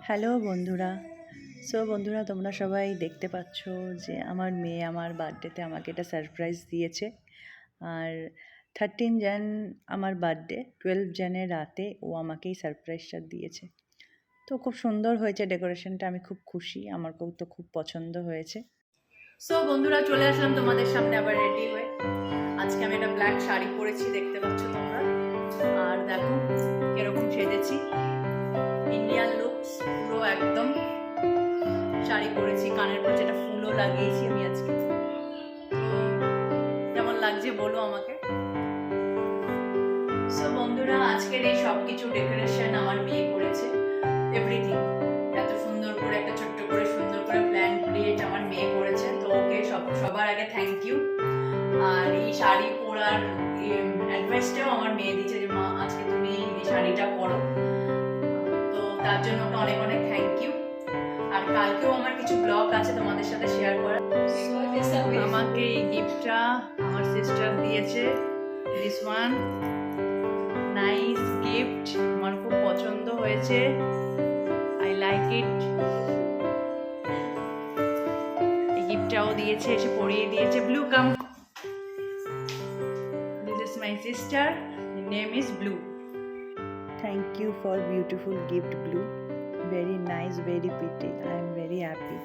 Hello বন্ধুরা। বন্ধুরা, তোমরা সবাই দেখতে পাচ্ছ যে আমার মেয়ে আমার বার্থডেতে আমাকে একটা সারপ্রাইজ দিয়েছে। আর 13 jan আমার বার্থডে, 12 জানের রাতে ও আমাকে এই সারপ্রাইজটা দিয়েছে। তো খুব সুন্দর হয়েছে ডেকোরেশনটা, আমি খুব খুশি, আমার তো খুব পছন্দ হয়েছে। বন্ধুরা, চলে আসলাম তোমাদের সামনে আবার রেডি হয়ে। আজকে আমি একটা ব্ল্যাক শাড়ি পরেছি, দেখতে পাচ্ছ তোমরা। আর দেখো কিরকম সেজেছি, ইন্ডিয়ান লুকস পুরো একদম। শাড়ি পরেছি, কানের পাশে একটা ফুলও লাগিয়েছি আমি আজকে। তো কেমন লাগছে বলো আমাকে। বন্ধুরা, আজকের এই সবকিছু ডেকোরেশন আমার মেয়ে করেছে, এভরিথিং। এত সুন্দর করে একটা ছোট্ট করে সুন্দর করে প্ল্যান ক্রিয়েট আমার মেয়ে করেছে, তো ওকে সবার আগে থ্যাংক ইউ। আর এই শাড়ি পরার অ্যাডভাইসটাও আমার মেয়ে দিচ্ছে যে মা আজকে তুমি এই শাড়িটা পরো, তো তার জন্য ওকে অনেক অনেক থ্যাংক ইউ। আর কালকেও আমার কিছু ব্লগ আছে তোমাদের সাথে শেয়ার করার। আমাকে এই গিফটটা আমার সিস্টার দিয়েছে, দিস ওয়ান নাইস গিফট, আমার খুব পছন্দ হয়েছে, আই লাইক ইট। এই গিফটটাও দিয়েছে, এসে পরিয়ে দিয়েছে। Blue come, this is my sister, her name is Blue. Thank you for beautiful gift, Blue. Very nice, very pretty. I am very happy.